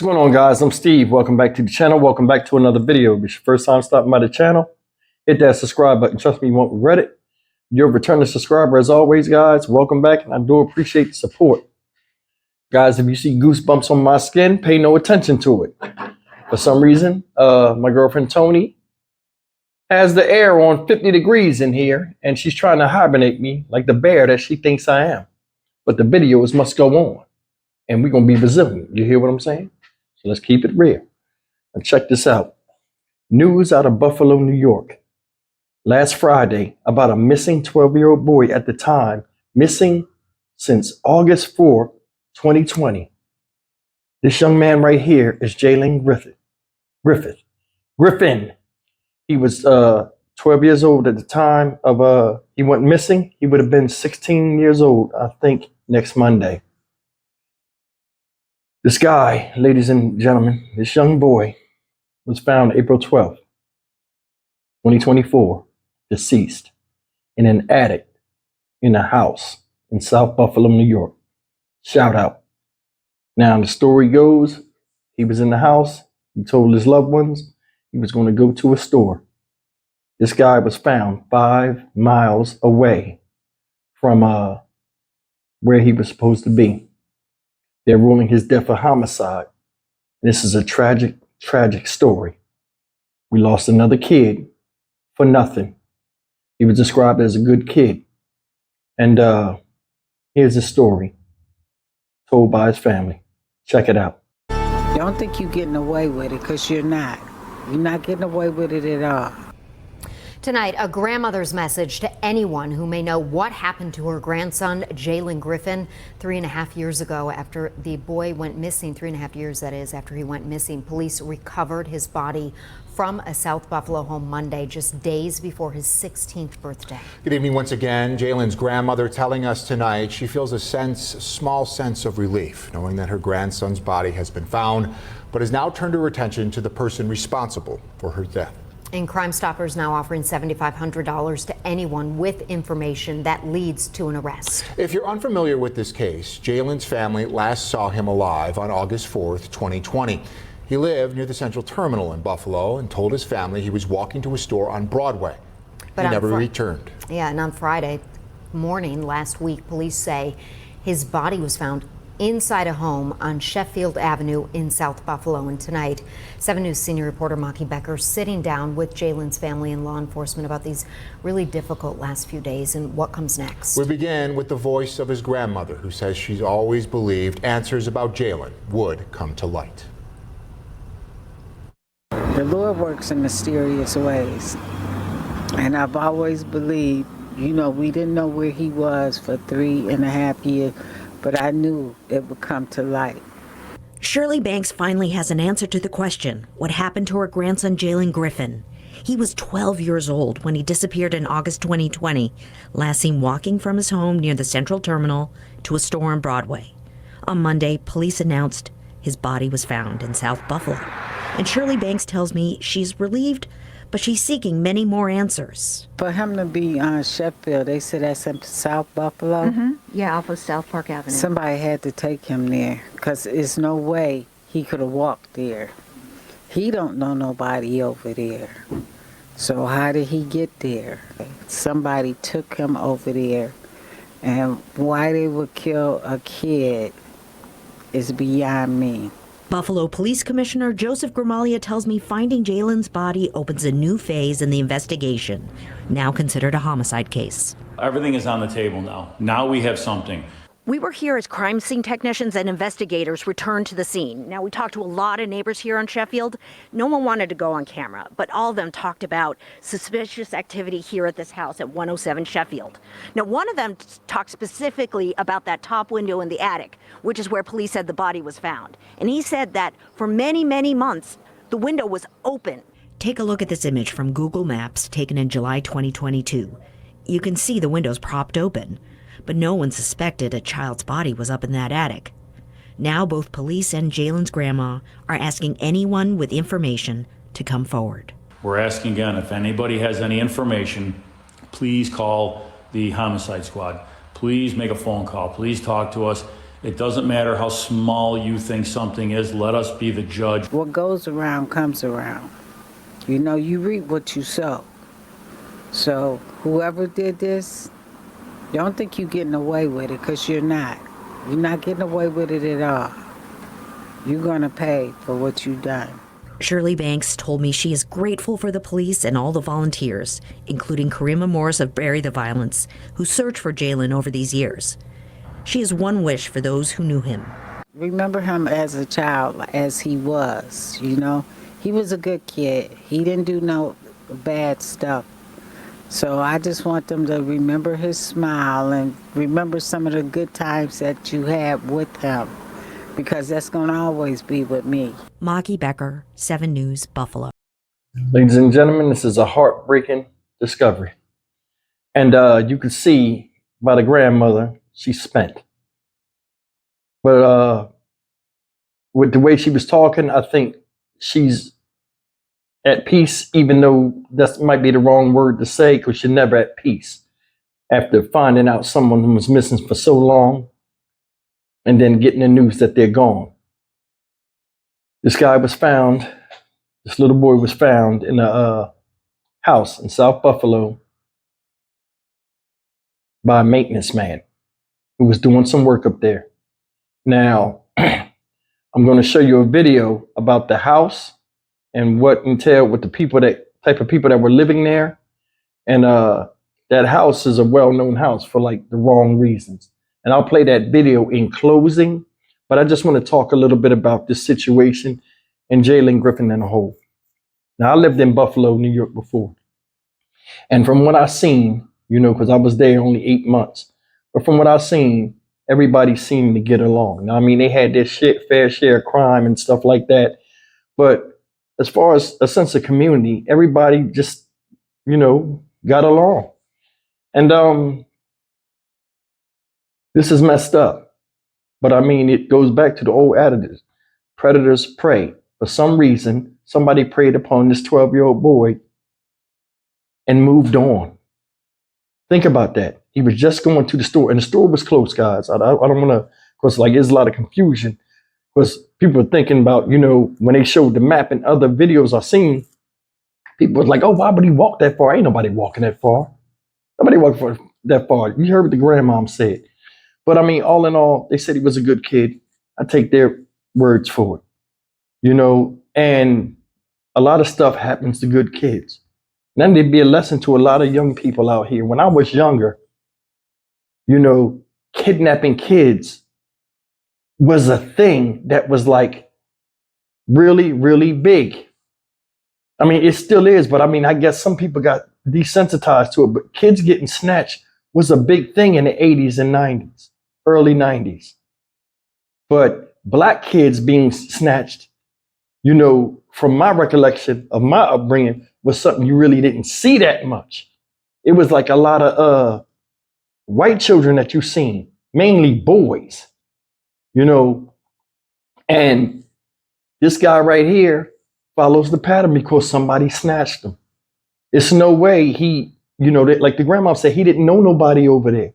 What's going on, guys? I'm Steve. Welcome back to the channel. Welcome back to another video. If it's your first time stopping by the channel, hit that subscribe button. Trust me, you won't regret it. You're a returning subscriber as always, guys. Welcome back, and I do appreciate the support. Guys, if you see goosebumps on my skin, pay no attention to it. For some reason, my girlfriend Tony has the air on 50 degrees in here, and she's trying to hibernate me like the bear that she thinks I am. But the videos must go on, and we're going to be resilient. You hear what I'm saying? So let's keep it real. And check this out. News out of Buffalo, New York. Last Friday, about a missing 12-year-old boy at the time, missing since August 4, 2020. This young man right here is Jaylen Griffin. He was 12 years old at the time of he went missing. He would have been 16 years old, I think, next Monday. This guy, ladies and gentlemen, this young boy was found April 12th, 2024, deceased in an attic in a house in South Buffalo, New York. Shout out. Now, the story goes, he was in the house. He told his loved ones he was going to go to a store. This guy was found 5 miles away from where he was supposed to be. They're ruling his death a homicide. This is a tragic, tragic story. We lost another kid for nothing. He was described as a good kid. And here's his story told by his family. Check it out. Don't think you're getting away with it, because you're not. You're not getting away with it at all. Tonight, a grandmother's message to anyone who may know what happened to her grandson, Jaylen Griffin, 3.5 years ago after the boy went missing. 3.5 years, that is, after he went missing. Police recovered his body from a South Buffalo home Monday, just days before his 16th birthday. Good evening once again. Jaylen's grandmother telling us tonight she feels a small sense of relief, knowing that her grandson's body has been found, but has now turned her attention to the person responsible for her death. And Crime Stoppers now offering $7,500 to anyone with information that leads to an arrest. If you're unfamiliar with this case, Jaylen's family last saw him alive on August 4th, 2020. He lived near the Central Terminal in Buffalo and told his family he was walking to a store on Broadway. But he never returned. Yeah, and on Friday morning last week, police say his body was found inside a home on Sheffield Avenue in South Buffalo. And tonight, 7 News senior reporter Maki Becker sitting down with Jaylen's family and law enforcement about these really difficult last few days and what comes next. We begin with the voice of his grandmother, who says she's always believed answers about Jaylen would come to light. The Lord works in mysterious ways. And I've always believed, we didn't know where he was for 3.5 years, but I knew it would come to light. Shirley Banks finally has an answer to the question, what happened to her grandson, Jaylen Griffin? He was 12 years old when he disappeared in August 2020, last seen walking from his home near the Central Terminal to a store on Broadway. On Monday, police announced his body was found in South Buffalo. And Shirley Banks tells me she's relieved, but she's seeking many more answers. For him to be on Sheffield, they said that's in South Buffalo? Mm-hmm. Yeah, off of South Park Avenue. Somebody had to take him there, because there's no way he could have walked there. He don't know nobody over there. So how did he get there? Somebody took him over there, and why they would kill a kid is beyond me. Buffalo Police Commissioner Joseph Gramaglia tells me finding Jaylen's body opens a new phase in the investigation, now considered a homicide case. Everything is on the table now. Now we have something. We were here as crime scene technicians and investigators returned to the scene. Now, we talked to a lot of neighbors here on Sheffield. No one wanted to go on camera, but all of them talked about suspicious activity here at this house at 107 Sheffield. Now, one of them talked specifically about that top window in the attic, which is where police said the body was found. And he said that for many, many months, the window was open. Take a look at this image from Google Maps taken in July 2022. You can see the windows propped open, but no one suspected a child's body was up in that attic. Now both police and Jaylen's grandma are asking anyone with information to come forward. We're asking again, if anybody has any information, please call the homicide squad. Please make a phone call. Please talk to us. It doesn't matter how small you think something is. Let us be the judge. What goes around comes around. You know, you reap what you sow. So whoever did this, don't think you're getting away with it, because you're not. You're not getting away with it at all. You're going to pay for what you've done. Shirley Banks told me she is grateful for the police and all the volunteers, including Karima Morris of Bury the Violence, who searched for Jaylen over these years. She has one wish for those who knew him. Remember him as a child, as he was, you know. He was a good kid. He didn't do no bad stuff. So I just want them to remember his smile and remember some of the good times that you had with him, because that's going to always be with me. Maggie Becker, 7 News, Buffalo. Ladies and gentlemen, this is a heartbreaking discovery. And you can see by the grandmother, she's spent. But with the way she was talking, I think she's at peace, even though that might be the wrong word to say, because you're never at peace after finding out someone was missing for so long and then getting the news that they're gone. This guy was found, this little boy was found in a house in South Buffalo by a maintenance man who was doing some work up there. Now, I'm going to show you a video about the house and what entailed with the people, that type of people that were living there. And that house is a well-known house for like the wrong reasons. And I'll play that video in closing, but I just want to talk a little bit about this situation and Jaylen Griffin in a whole. Now, I lived in Buffalo, New York before. And from what I've seen, you know, because I was there only 8 months, but from what I've seen, everybody seemed to get along. Now, I mean, they had their fair share of crime and stuff like that. But as far as a sense of community, everybody just, you know, got along. And this is messed up. But I mean, it goes back to the old adage, predators prey. For some reason, somebody preyed upon this 12-year-old boy and moved on. Think about that. He was just going to the store, and the store was closed, guys. I don't want to, of course, like, there's a lot of confusion, because people are thinking about, you know, when they showed the map and other videos I've seen, people was like, oh, why would he walk that far? Ain't nobody walking that far. Nobody walking that far. You heard what the grandmom said. But I mean, all in all, they said he was a good kid. I take their words for it, you know, and a lot of stuff happens to good kids. And then there'd be a lesson to a lot of young people out here. When I was younger, you know, kidnapping kids was a thing that was like really, really big. I mean, it still is, but I mean, I guess some people got desensitized to it, but kids getting snatched was a big thing in the 80s and 90s, early 90s. But black kids being snatched, you know, from my recollection of my upbringing, was something you really didn't see that much. It was like a lot of white children that you've seen, mainly boys, you know, and this guy right here follows the pattern because somebody snatched him. It's no way he, you know, like the grandma said, he didn't know nobody over there.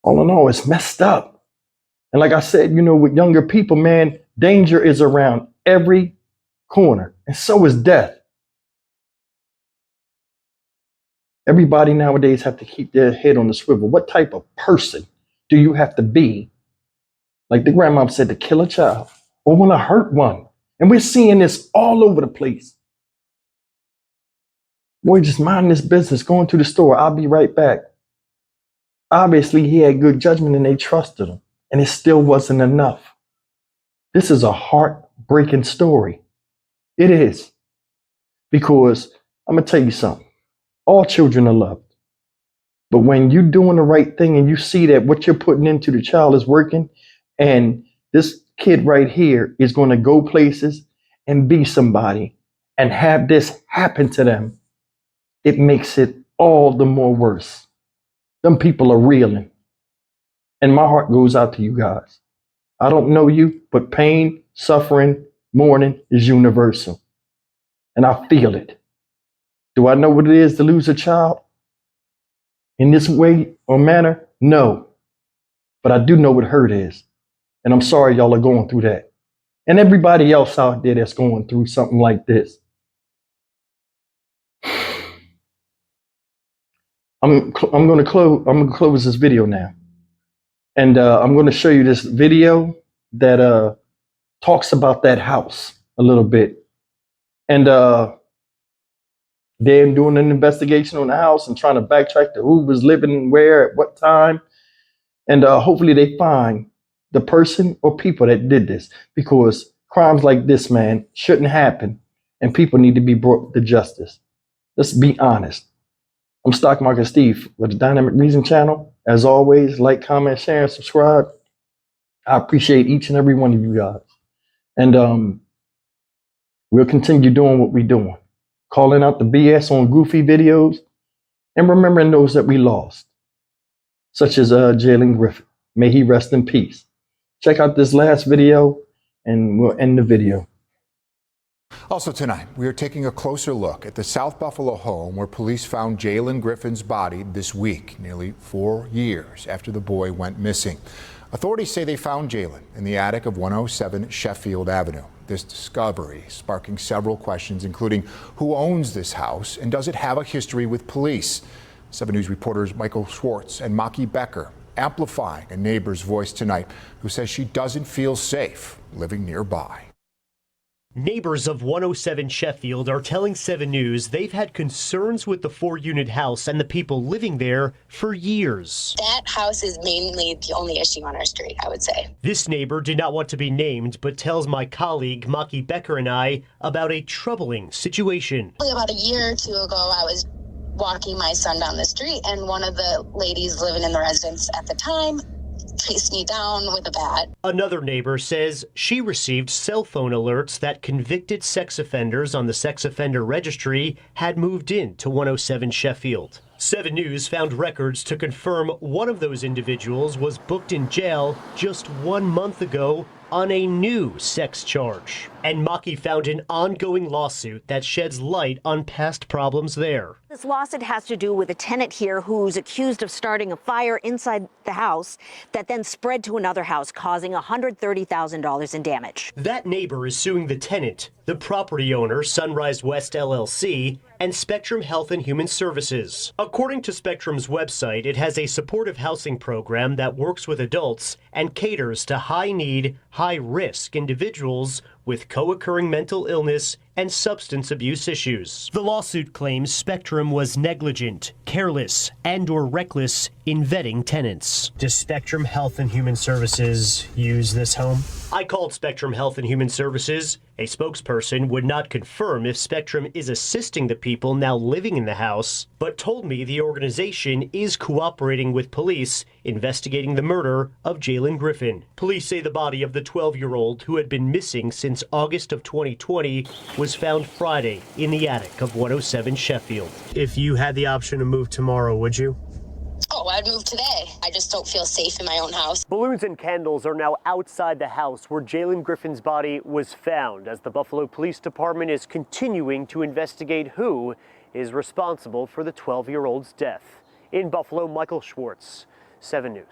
All in all, it's messed up. And like I said, you know, with younger people, man, danger is around every corner, and so is death. Everybody nowadays have to keep their head on the swivel. What type of person do you have to be, like the grandma said, to kill a child or want to hurt one? And we're seeing this all over the place. Boy, just minding his business, going to the store. I'll be right back. Obviously, he had good judgment and they trusted him, and it still wasn't enough. This is a heartbreaking story. It is. Because I'm going to tell you something. All children are loved. But when you're doing the right thing and you see that what you're putting into the child is working, and this kid right here is going to go places and be somebody and have this happen to them, it makes it all the more worse. Them people are reeling. And my heart goes out to you guys. I don't know you, but pain, suffering, mourning is universal. And I feel it. Do I know what it is to lose a child in this way or manner? No. but I do know what hurt is. And I'm sorry y'all are going through that. And everybody else out there that's going through something like this. I'm going to close this video now. And I'm going to show you this video that talks about that house a little bit. And they're doing an investigation on the house and trying to backtrack to who was living where at what time. And hopefully they find the person or people that did this, because crimes like this, man, shouldn't happen. And people need to be brought to justice. Let's be honest. I'm Stock Market Steve with the Dynamic Reason channel. As always, like, comment, share, and subscribe. I appreciate each and every one of you guys. And we'll continue doing what we're doing. Calling out the BS on goofy videos and remembering those that we lost, such as Jaylen Griffin. May he rest in peace. Check out this last video and we'll end the video. Also tonight, we are taking a closer look at the South Buffalo home where police found Jaylen Griffin's body this week, nearly 4 years after the boy went missing. Authorities say they found Jaylen in the attic of 107 Sheffield Avenue. This discovery sparking several questions, including who owns this house and does it have a history with police? 7 News reporters Michael Schwartz and Maki Becker amplifying a neighbor's voice tonight who says she doesn't feel safe living nearby. Neighbors of 107 Sheffield are telling 7 News they've had concerns with the 4-unit house and the people living there for years. That house is mainly the only issue on our street, I would say. This neighbor did not want to be named, but tells my colleague Maki Becker and I about a troubling situation. About a year or two ago, I was walking my son down the street, and one of the ladies living in the residence at the time chased me down with a bat. Another neighbor says she received cell phone alerts that convicted sex offenders on the sex offender registry had moved in to 107 Sheffield. 7 News found records to confirm one of those individuals was booked in jail just 1 month ago on a new sex charge. And Maki found an ongoing lawsuit that sheds light on past problems there. This lawsuit has to do with a tenant here who's accused of starting a fire inside the house that then spread to another house, causing $130,000 in damage. That neighbor is suing the tenant, the property owner, Sunrise West LLC, and Spectrum Health and Human Services. According to Spectrum's website, it has a supportive housing program that works with adults and caters to high-need, high-risk individuals with co-occurring mental illness and substance abuse issues. The lawsuit claims Spectrum was negligent, careless, and/or reckless in vetting tenants. Does Spectrum Health and Human Services use this home? I called Spectrum Health and Human Services. A spokesperson would not confirm if Spectrum is assisting the people now living in the house, but told me the organization is cooperating with police investigating the murder of Jaylen Griffin. Police say the body of the 12-year-old who had been missing since August of 2020 was found Friday in the attic of 107 Sheffield. If you had the option to move tomorrow, would you? Oh, I'd move today. I just don't feel safe in my own house. Balloons and candles are now outside the house where Jaylen Griffin's body was found, as the Buffalo Police Department is continuing to investigate who is responsible for the 12-year-old's death. In Buffalo, Michael Schwartz, 7 News.